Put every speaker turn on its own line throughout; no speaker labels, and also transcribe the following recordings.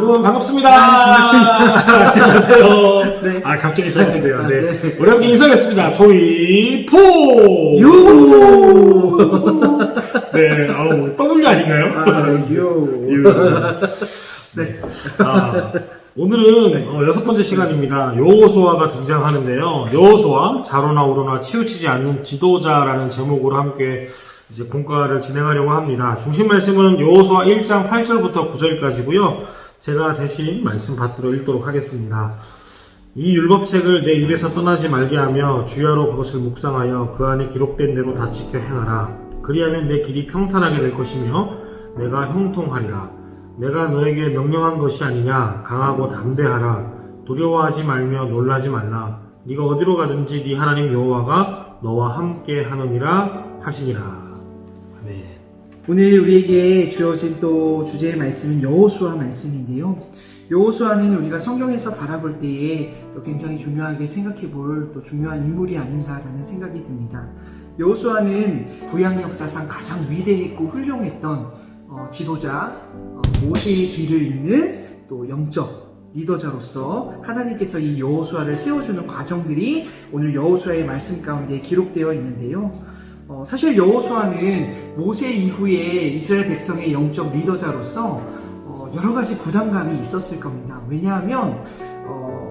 여러분 반갑습니다.
반갑습니다.
안녕하세요.
네.
갑자기 시작했네요. 네.
네.
우리 함께 인사하겠습니다. 조이 포!
유!
네, W 아닌가요?
유. 네.
오늘은 여섯 번째 시간입니다. 여호수아가 등장하는데요. 여호수아, 자로나 우로나 치우치지 않는 지도자라는 제목으로 함께 이제 공과를 진행하려고 합니다. 중심 말씀은 여호수아 1장 8절부터 9절까지고요. 제가 대신 말씀 받들어 읽도록 하겠습니다. 이 율법책을 내 입에서 떠나지 말게 하며 주야로 그것을 묵상하여 그 안에 기록된 대로 다 지켜 행하라. 그리하면 내 길이 평탄하게 될 것이며 내가 형통하리라. 내가 너에게 명령한 것이 아니냐. 강하고 담대하라. 두려워하지 말며 놀라지 말라. 네가 어디로 가든지 네 하나님 여호와가 너와 함께 하느니라 하시니라. 아멘.
오늘 우리에게 주어진 또 주제의 말씀은 여호수아 말씀인데요. 여호수아는 우리가 성경에서 바라볼 때에 또 굉장히 중요하게 생각해 볼 또 중요한 인물이 아닌가라는 생각이 듭니다. 여호수아는 구약 역사상 가장 위대했고 훌륭했던 지도자, 모세의 뒤를 잇는 또 영적 리더자로서 하나님께서 이 여호수아를 세워주는 과정들이 오늘 여호수아의 말씀 가운데 기록되어 있는데요. 사실 여호수아는 모세 이후에 이스라엘 백성의 영적 리더자로서 여러 가지 부담감이 있었을 겁니다. 왜냐하면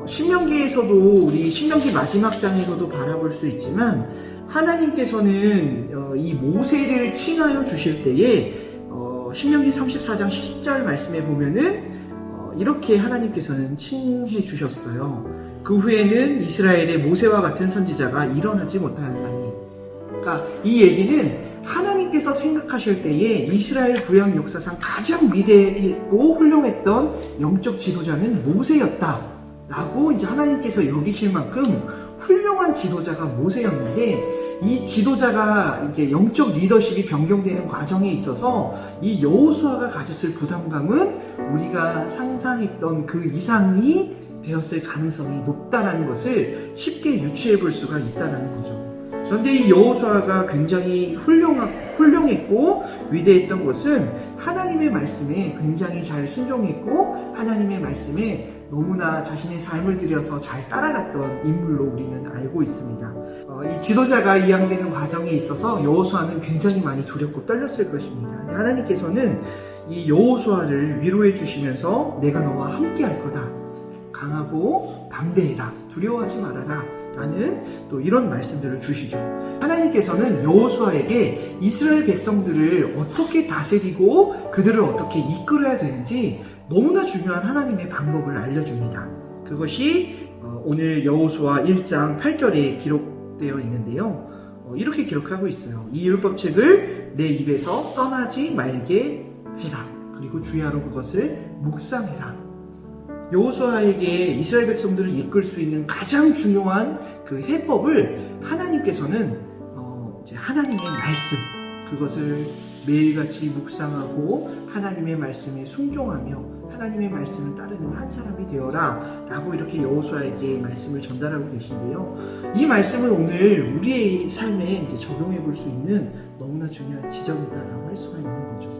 신명기에서도 우리 신명기 마지막 장에서도 바라볼 수 있지만 하나님께서는 이 모세를 칭하여 주실 때에 신명기 34장 10절 말씀에 보면은 이렇게 하나님께서는 칭해 주셨어요. 그 후에는 이스라엘의 모세와 같은 선지자가 일어나지 못하였나니. 그러니까 이 얘기는 하나님께서 생각하실 때에 이스라엘 구약 역사상 가장 위대했고 훌륭했던 영적 지도자는 모세였다 라고 이제 하나님께서 여기실 만큼 훌륭한 지도자가 모세였는데, 이 지도자가 이제 영적 리더십이 변경되는 과정에 있어서 이 여호수아가 가졌을 부담감은 우리가 상상했던 그 이상이 되었을 가능성이 높다라는 것을 쉽게 유추해 볼 수가 있다라는 거죠. 그런데 이 여호수아가 굉장히 훌륭했고 위대했던 것은 하나님의 말씀에 굉장히 잘 순종했고 하나님의 말씀에 너무나 자신의 삶을 들여서 잘 따라갔던 인물로 우리는 알고 있습니다. 이 지도자가 이양되는 과정에 있어서 여호수아는 굉장히 많이 두렵고 떨렸을 것입니다. 하나님께서는 이 여호수아를 위로해 주시면서 내가 너와 함께 할 거다. 강하고 담대해라. 두려워하지 말아라. 라는 또 이런 말씀들을 주시죠. 하나님께서는 여호수아에게 이스라엘 백성들을 어떻게 다스리고 그들을 어떻게 이끌어야 되는지 너무나 중요한 하나님의 방법을 알려줍니다. 그것이 오늘 여호수아 1장 8절에 기록되어 있는데요. 이렇게 기록하고 있어요. 이 율법책을 내 입에서 떠나지 말게 해라. 그리고 주야로 그것을 묵상해라. 여호수아에게 이스라엘 백성들을 이끌 수 있는 가장 중요한 그 해법을 하나님께서는 이제 하나님의 말씀, 그것을 매일같이 묵상하고 하나님의 말씀에 순종하며 하나님의 말씀을 따르는 한 사람이 되어라 라고 이렇게 여호수아에게 말씀을 전달하고 계신데요. 이 말씀을 오늘 우리의 삶에 이제 적용해 볼 수 있는 너무나 중요한 지점이다라고 할 수가 있는 거죠.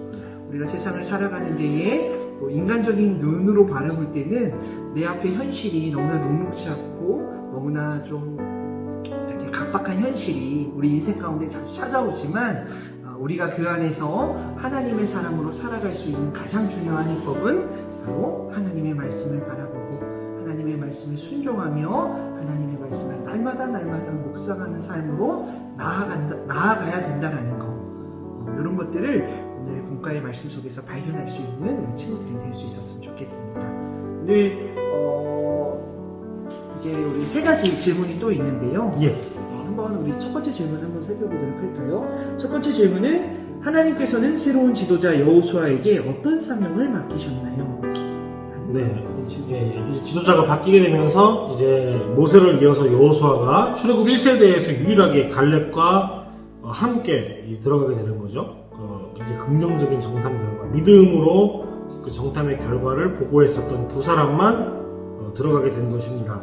우리가 세상을 살아가는 데에 인간적인 눈으로 바라볼 때는 내 앞에 현실이 너무나 녹록지 않고 너무나 좀 이렇게 각박한 현실이 우리 인생 가운데 자주 찾아오지만 우리가 그 안에서 하나님의 사람으로 살아갈 수 있는 가장 중요한 해법은 바로 하나님의 말씀을 바라보고 하나님의 말씀에 순종하며 하나님의 말씀을 날마다 묵상하는 삶으로 나아가야 된다는 거. 이런 것들을 오늘 공과의 말씀 속에서 발견할 수 있는 우리 친구들이 될 수 있었으면 좋겠습니다. 오늘 이제 우리 세 가지 질문이 또 있는데요. 한번 우리 첫 번째 질문 한번 살펴보도록 할까요? 첫 번째 질문은 하나님께서는 새로운 지도자 여호수아에게 어떤 사명을 맡기셨나요?
네. 이제 지도자가 바뀌게 되면서 이제 모세를 이어서 여호수아가 출애굽 1세대에서 유일하게 갈렙과 함께 들어가게 되는 거죠. 이제 긍정적인 정탐 결과, 믿음으로 그 정탐의 결과를 보고했었던 두 사람만 들어가게 된 것입니다.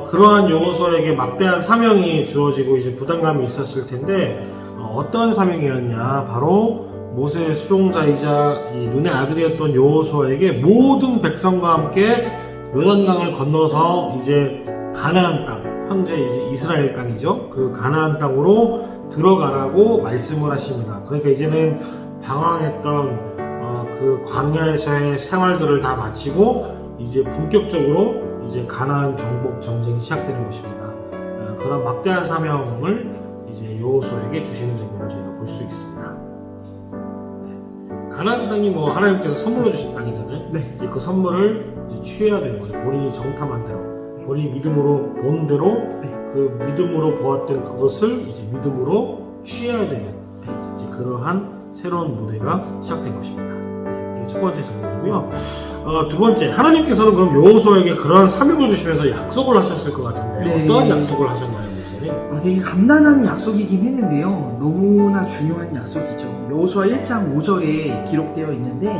그러한 여호수아에게 막대한 사명이 주어지고 이제 부담감이 있었을 텐데 어떤 사명이었냐? 바로 모세의 수종자이자 이 눈의 아들이었던 여호수아에게 모든 백성과 함께 요단강을 건너서 이제 가나안 땅, 현재 이제 이스라엘 땅이죠. 그 가나안 땅으로 들어가라고 말씀을 하십니다. 그러니까 이제는 방황했던 그 광야에서의 생활들을 다 마치고 이제 본격적으로 이제 가나안 정복 전쟁이 시작되는 것입니다. 그런 막대한 사명을 이제 여호수아에게 주시는 장면을 저희가 볼 수 있습니다. 가나안 땅이 뭐 하나님께서 선물로 주신 땅이잖아요.
네.
이제 그 선물을 이제 취해야 되는 거죠. 본인이 정탐한 대로, 본인이 믿음으로 본 대로 그 믿음으로 보았던 그것을 이제 믿음으로 취해야 되는 이제 그러한 새로운 무대가 시작된 것입니다. 이게 첫 번째 질문이고요. 두 번째, 하나님께서는 그럼 여호수아에게 그러한 사명을 주시면서 약속을 하셨을 것 같은데
네.
어떠한 약속을 하셨나요, 목사님?
되게 간단한 약속이긴 했는데요. 너무나 중요한 약속이죠. 여호수아 1장 5절에 기록되어 있는데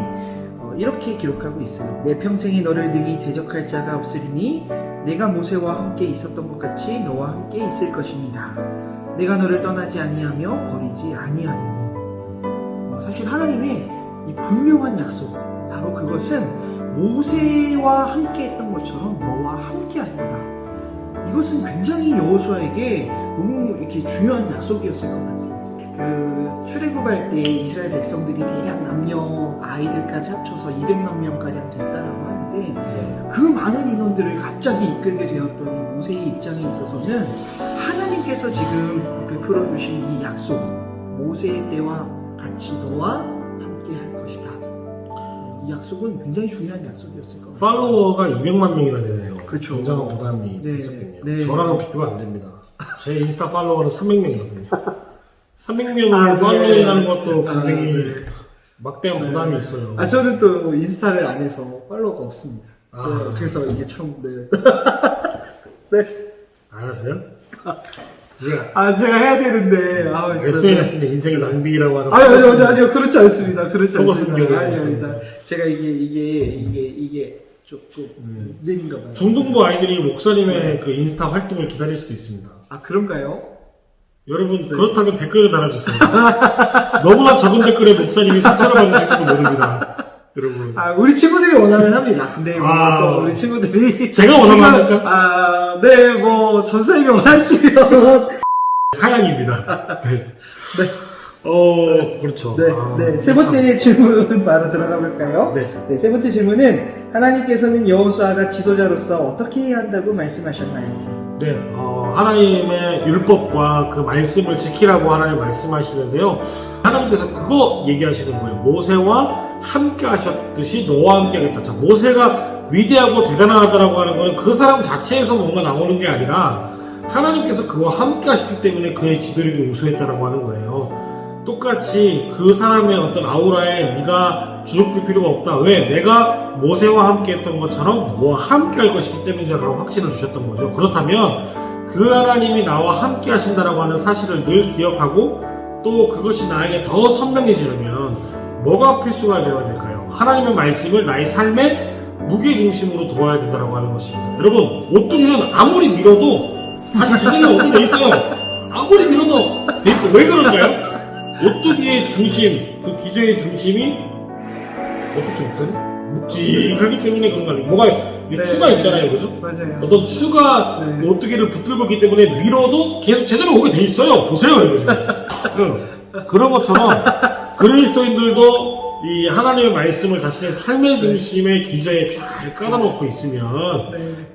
이렇게 기록하고 있어요. 내 평생에 너를 능히 대적할 자가 없으리니 내가 모세와 함께 있었던 것 같이 너와 함께 있을 것입니다. 내가 너를 떠나지 아니하며 버리지 아니하리니. 사실 하나님의 이 분명한 약속, 바로 그것은 모세와 함께 했던 것처럼 너와 함께 할 거다. 이것은 굉장히 여호수아에게 너무 이렇게 중요한 약속이었을 것 같아요. 그 출애굽할 때 이스라엘 백성들이 대략 남녀 아이들까지 합쳐서 200만 명가량 됐다라고 하는데 그 많은 인원들을 갑자기 이끌게 되었던 이 모세의 입장에 있어서는 하나님께서 지금 베풀어 주신 이 약속, 모세의 때와 같이 너와 함께 할 것이다. 이 약속은 굉장히 중요한 약속이었을 것 같아요.
팔로워가 200만 명이나 되네요.
그렇죠.
굉장한 부담이
네.
있었겠네요.
네.
저랑은 비교가 안 됩니다. 제 인스타 팔로워는 300명이거든요. 300명을
아, 네.
팔로우라는 것도 굉장히
네.
막대한
네.
부담이 있어요.
저는 또 인스타를 안 해서 팔로워가 없습니다.
아.
네, 그래서 이게 참, 네.
안 하세요?
제가 해야 되는데,
SNS는 인생의 낭비라고 하는.
아니요, 그렇지 않습니다. 그렇지
속옷
않습니다.
숨겨야
아닙니다.
되는데.
제가 이게 조금 문제인가 봐요.
중등부 아이들이 목사님의 그 인스타 활동을 기다릴 수도 있습니다.
그런가요?
여러분, 그렇다면 댓글을 달아주세요. 너무나 적은 댓글에 목사님이 상처를 받으실지도 모릅니다. 여러분.
우리 친구들이 원하면 합니다. 근데 또 우리 친구들이.
제가 원하면 합니까?
네, 전사님이 원하시면.
사양입니다. 네. 그렇죠.
네. 세 번째 질문 바로 들어가 볼까요?
네.
세 번째 질문은 하나님께서는 여호수아가 지도자로서 어떻게 해야 한다고 말씀하셨나요?
네, 하나님의 율법과 그 말씀을 지키라고 하나님 말씀하시는데요. 하나님께서 그거 얘기하시는 거예요. 모세와 함께 하셨듯이 너와 함께 하겠다. 자, 모세가 위대하고 대단하다라고 하는 거는 그 사람 자체에서 뭔가 나오는 게 아니라 하나님께서 그와 함께 하셨기 때문에 그의 지도력이 우수했다라고 하는 거예요. 똑같이 그 사람의 어떤 아우라에 네가 주눅들 필요가 없다. 왜? 내가 모세와 함께 했던 것처럼 너와 함께 할 것이기 때문이라고 확신을 주셨던 거죠. 그렇다면 그 하나님이 나와 함께 하신다라고 하는 사실을 늘 기억하고 또 그것이 나에게 더 선명해지려면 뭐가 필수가 되어야 될까요? 하나님의 말씀을 나의 삶의 무게중심으로 두어야 된다고 하는 것입니다. 여러분, 오뚜기는 아무리 밀어도 다시 제대로 오게 돼 있어요. 아무리 밀어도 돼 있죠. 왜 그런가요? 오뚜기의 중심, 그 기저의 중심이 어떻게 좋든 묵직하기 때문에 그런 거 아니에요. 뭐가 추가 있잖아요, 그죠?
맞아요.
어떤 추가 그 오뚜기를 붙들고 있기 때문에 밀어도 계속 제대로 오게 돼 있어요. 보세요, 이거 지금. 그런 것처럼 그리스도인들도 이 하나님의 말씀을 자신의 삶의 중심의 기저에 잘 깔아놓고 있으면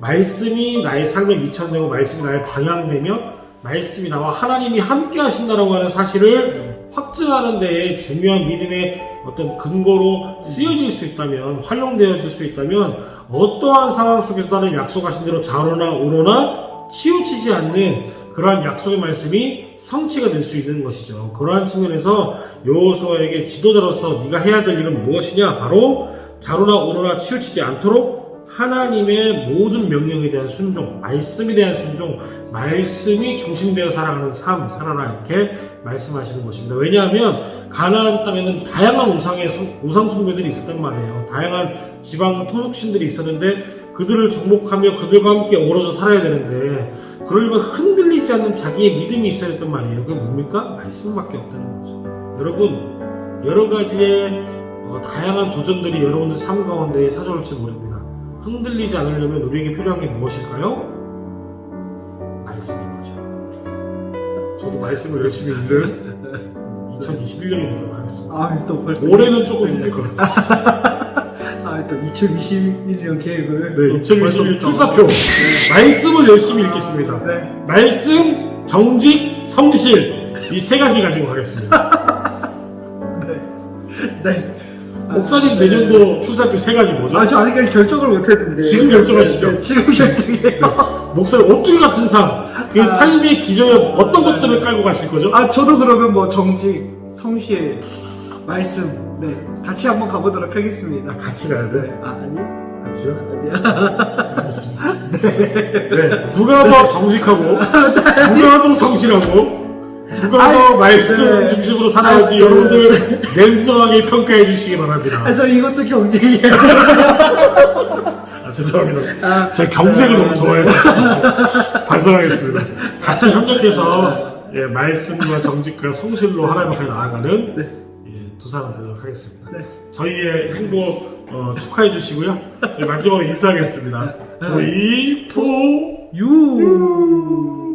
말씀이 나의 삶에 미천되고 말씀이 나의 방향되며 말씀이 나와 하나님이 함께 하신다라고 하는 사실을 확증하는 데에 중요한 믿음의 어떤 근거로 쓰여질 수 있다면, 활용되어질 수 있다면 어떠한 상황 속에서 나는 약속하신 대로 좌로나 우로나 치우치지 않는 그러한 약속의 말씀이 성취가 될 수 있는 것이죠. 그러한 측면에서 여호수아에게 지도자로서 네가 해야 될 일은 무엇이냐? 바로 좌로나 우로나 치우치지 않도록 하나님의 모든 명령에 대한 순종, 말씀에 대한 순종, 말씀이 중심되어 살아가는 삶, 살아라 이렇게 말씀하시는 것입니다. 왜냐하면 가나안 땅에는 다양한 우상 숭배들이 있었단 말이에요. 다양한 지방 토속신들이 있었는데 그들을 정복하며 그들과 함께 어우러져 살아야 되는데 그러려면 흔들리지 않는 자기의 믿음이 있어야 했단 말이에요. 그게 뭡니까? 말씀밖에 없다는 거죠. 여러분, 여러 가지의 다양한 도전들이 여러분들 삶 가운데 찾아올지 모릅니다. 흔들리지 않으려면 우리에게 필요한 게 무엇일까요? 말씀인 거죠. 저도 말씀을 열심히 읽는 2021년이 되도록 하겠습니다.
또 벌써.
올해는 조금 힘들 것 같습니다.
또 2021년 계획을.
네, 2021년 출사표. 말씀을 열심히 읽겠습니다.
네.
말씀, 정직, 성실. 이 세 가지 가지고 가겠습니다.
네.
목사님 내년도 출사표 세 가지 뭐죠?
저 아직까지 결정을 못했는데.
지금 결정하시죠.
네, 지금 결정해요.
목사님 오뚜기 같은 삶, 그 삶의 기저에 어떤 것들을 깔고 가실 거죠?
저도 그러면 뭐 정직, 성실, 말씀, 네, 같이 한번 가보도록 하겠습니다.
같이 가야 돼.
아니?
같이요?
아니야.
알겠습니다. 네. 누가 더 정직하고, 누가 더 성실하고, 누가 더 말씀 중심으로 살아야지 여러분들 냉정하게 평가해 주시기 바랍니다.
저 이것도 경쟁이에요.
죄송합니다. 제가 경쟁을 너무 좋아해서 반성하겠습니다. 같이 협력해서 말씀과 정직과 성실로 하나님 앞에 나아가는 두 사람 되도록 하겠습니다.
네.
저희의 행복 축하해 주시고요. 저희 마지막으로 인사하겠습니다. 3, 4,
유.